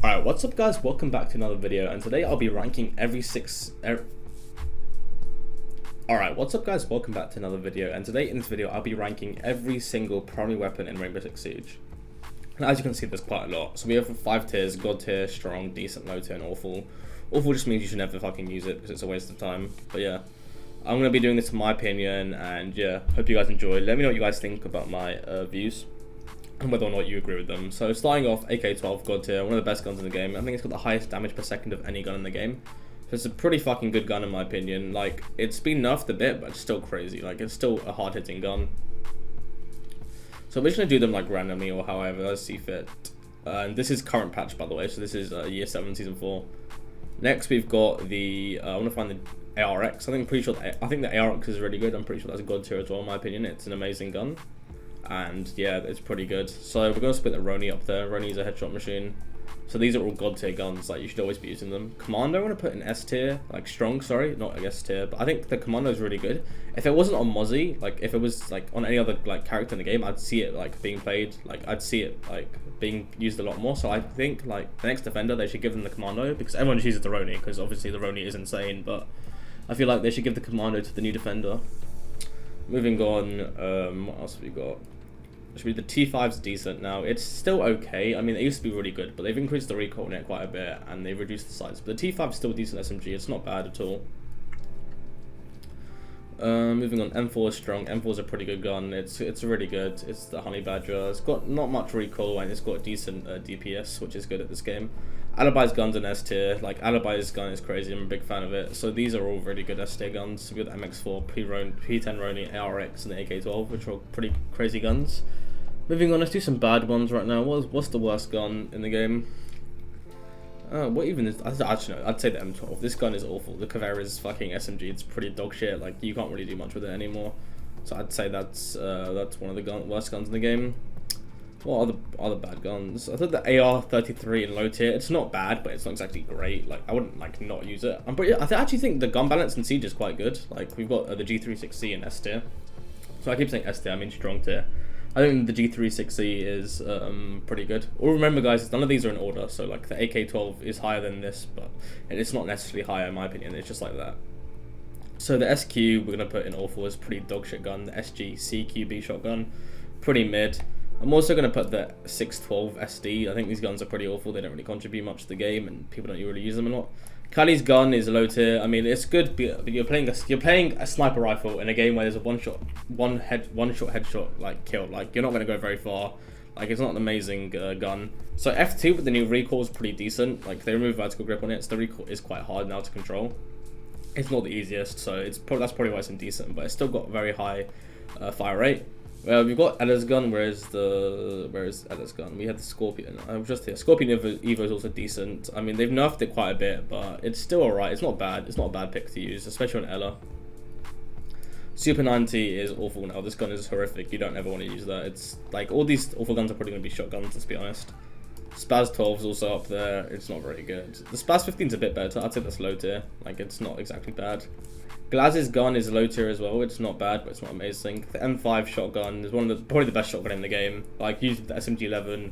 Alright, what's up guys, welcome back to another video, and today I'll be ranking Alright, what's up guys, welcome back to another video, and today in this video I'll be ranking every single primary weapon in Rainbow Six Siege. And as you can see, there's quite a lot. So we have 5 tiers: God tier, strong, decent, low tier, and awful. Awful just means you should never fucking use it because it's a waste of time. But yeah, I'm going to be doing this in my opinion, and yeah, hope you guys enjoy. Let me know what you guys think about my views and whether or not you agree with them. So starting off, AK-12 God tier, one of the best guns in the game. I think it's got the highest damage per second of any gun in the game. So it's a pretty fucking good gun in my opinion. Like, it's been nerfed a bit, but it's still crazy. Like, it's still a hard hitting gun. So we're just gonna do them like randomly or however I see fit. And this is current patch, by the way. So this is year 7, season 4. Next we've got the I want to find the ARX. I think the ARX is really good. I'm pretty sure that's a God tier as well in my opinion. It's an amazing gun. And yeah, it's pretty good. So we're going to split the Roni up there. Roni's a headshot machine. So these are all God tier guns, like you should always be using them. Commando I want to put in S tier, like strong, sorry, not S tier, but I think the Commando is really good. If it wasn't on Mozzie, like if it was like on any other like character in the game, I'd see it like being played, like I'd see it like being used a lot more. So I think like the next defender, they should give them the Commando, because everyone just uses the Roni, because obviously the Roni is insane, but I feel like they should give the Commando to the new defender. Moving on, what else have we got? Should be the T5's decent now. It's still okay. I mean, it used to be really good, but they've increased the recoil on it quite a bit and they've reduced the size. But the T5 is still a decent SMG. It's not bad at all. Moving on, M4 is strong. M4 is a pretty good gun. It's really good. It's the Honey Badger. It's got not much recoil and it's got decent DPS, which is good at this game. Alibi's gun's an S tier. Like, Alibi's gun is crazy. I'm a big fan of it. So these are all really good S tier guns. We've got the MX4, P10 Roni, ARX, and the AK-12, which are all pretty crazy guns. Moving on, let's do some bad ones right now. What's the worst gun in the game? What even is... Actually, no, I'd say the M12. This gun is awful. The Caveira's fucking SMG. It's pretty dog shit. Like, you can't really do much with it anymore. So I'd say that's one of the worst guns in the game. What are the other bad guns? I thought the AR-33 in low tier, it's not bad, but it's not exactly great. Like, I wouldn't like not use it. I actually think the gun balance in Siege is quite good. Like, we've got the G36C in S tier. So I keep saying S tier, I mean strong tier. I think the G36C is pretty good. Or remember guys, none of these are in order. So like the AK-12 is higher than this, but it's not necessarily higher in my opinion. It's just like that. So the SQ we're going to put in awful is pretty dog shit gun. The SG CQB shotgun, pretty mid. I'm also going to put the 612 SD. I think these guns are pretty awful. They don't really contribute much to the game and people don't really use them a lot. Kali's gun is low tier. I mean, it's good, but you're playing a sniper rifle in a game where there's a one shot headshot like kill. Like, you're not going to go very far. Like, it's not an amazing gun. So F2 with the new recoil is pretty decent. Like, they removed vertical grip on it, so the recoil is quite hard now to control. It's not the easiest, so that's probably why it's indecent. But it's still got very high fire rate. We've got Ella's gun. Where is Ella's gun? We have the Scorpion. I was just here. Scorpion Evo is also decent. I mean, they've nerfed it quite a bit, but it's still alright. It's not bad. It's not a bad pick to use, especially on Ella. Super 90 is awful now. This gun is horrific. You don't ever want to use that. It's like all these awful guns are probably going to be shotguns, let's be honest. Spaz 12 is also up there. It's not very good. The Spaz 15 is a bit better. I'd say that's low tier. Like, it's not exactly bad. Glaz's gun is low tier as well. It's not bad, but it's not amazing. The M5 shotgun is probably the best shotgun in the game. Like, use the SMG-11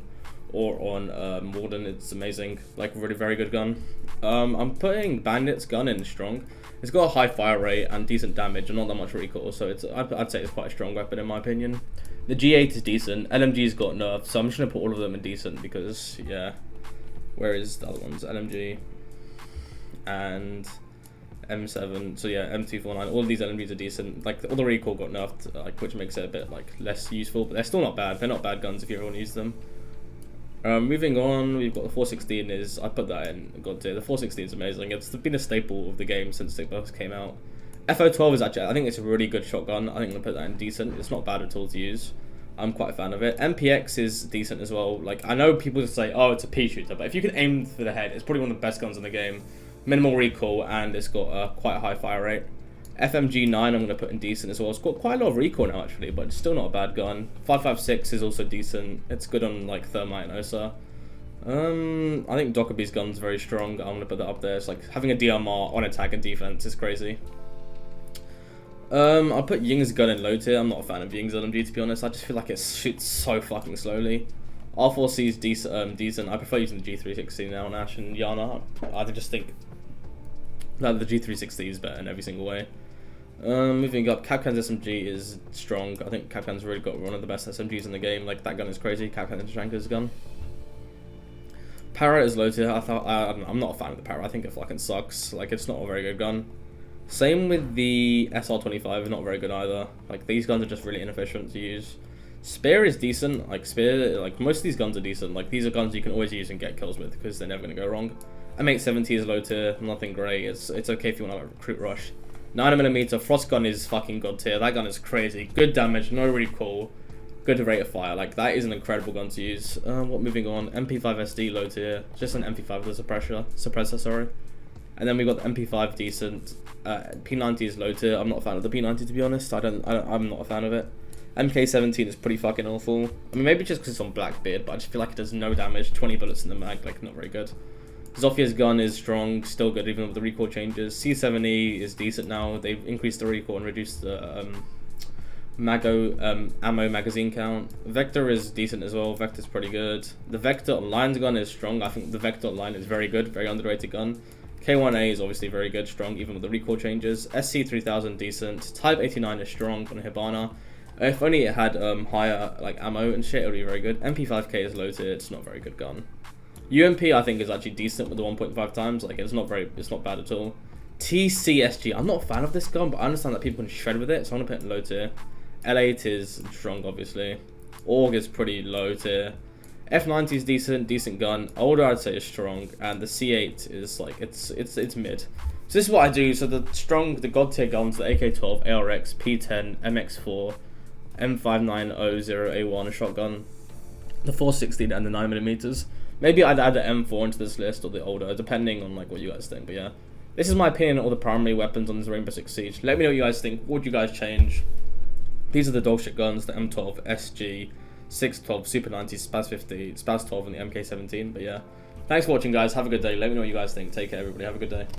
or on Warden, it's amazing. Like, really very good gun. I'm putting Bandit's gun in strong. It's got a high fire rate and decent damage and not that much recoil, so I'd say it's quite a strong weapon in my opinion. The G8 is decent. LMG's got nerfed, so I'm just gonna put all of them in decent because yeah. Where is the other ones? LMG and M7, so yeah, M249, all of these LMGs are decent. Like, all the recoil got nerfed, like, which makes it a bit like less useful, but they're still not bad. They're not bad guns if you ever want to use them. Moving on, we've got the 416 I put that in God tier. The 416 is amazing. It's been a staple of the game since it first came out. FO12 is actually, I think it's a really good shotgun. I think I'm gonna put that in decent. It's not bad at all to use. I'm quite a fan of it. MPX is decent as well. Like, I know people just say, oh, it's a pea shooter, but if you can aim for the head, it's probably one of the best guns in the game. Minimal recoil and it's got quite a high fire rate. FMG 9 I'm going to put in decent as well. It's got quite a lot of recoil now actually, but it's still not a bad gun. 5.56 is also decent. It's good on like Thermite and OSA. I think Dockerby's gun's very strong. I'm going to put that up there. It's like having a DMR on attack and defense is crazy. I'll put Ying's gun in low tier. I'm not a fan of Ying's LMG to be honest. I just feel like it shoots so fucking slowly. R4C is decent. I prefer using the G360 now on Ash and Yana. I just think that the G360 is better in every single way. Moving up, Capcan's SMG is strong. I think Capcan's really got one of the best SMGs in the game. Like, that gun is crazy. Capcan Interjanker's gun. Para is low tier. I'm not a fan of the Para. I think it fucking sucks. Like, it's not a very good gun. Same with the SR25, not very good either. Like, these guns are just really inefficient to use. Spear is decent. Like, Spear, like, most of these guns are decent. Like, these are guns you can always use and get kills with because they're never going to go wrong. M870 is low tier, nothing great. It's okay if you want to like, recruit rush. 9mm Frost gun is fucking god tier. That gun is crazy. Good damage, no recoil. Good rate of fire. Like, that is an incredible gun to use. Moving on, MP5 SD low tier. Just an MP5 with a suppressor, sorry. And then we got the MP5 decent. P90 is low tier. I'm not a fan of the P90 to be honest. I'm not a fan of it. MK17 is pretty fucking awful. I mean, maybe just because it's on Blackbeard, but I just feel like it does no damage. 20 bullets in the mag, like, not very good. Zofia's gun is strong, still good even with the recoil changes. C7E is decent now. They've increased the recoil and reduced the ammo magazine count. Vector is decent as well. Vector's pretty good. The Vector Online's gun is strong. I think the Vector Online is very good, very underrated gun. K1A is obviously very good, strong even with the recoil changes. SC3000 decent. Type 89 is strong on Hibana. If only it had higher like ammo and shit, it would be very good. MP5K is low tier. It's not a very good gun. UMP I think is actually decent with the 1.5 times. Like, it's not bad at all. TCSG, I'm not a fan of this gun, but I understand that people can shred with it, so I'm gonna put it in low tier. L8 is strong, obviously. AUG is pretty low tier. F90 is decent gun. Older I'd say is strong, and the C8 is like it's mid. So this is what I do. So the god tier guns, the AK12, ARX, P10, MX4, M5900A1 shotgun, the 416 and the 9mm. Maybe I'd add the M4 into this list or the older, depending on like what you guys think. But yeah, this is my opinion on all the primary weapons on this Rainbow Six Siege. Let me know what you guys think. What would you guys change? These are the dog shit guns: the M12, SG, 612, Super 90, Spaz 50, Spaz 12, and the MK17. But yeah, thanks for watching, guys. Have a good day. Let me know what you guys think. Take care, everybody. Have a good day.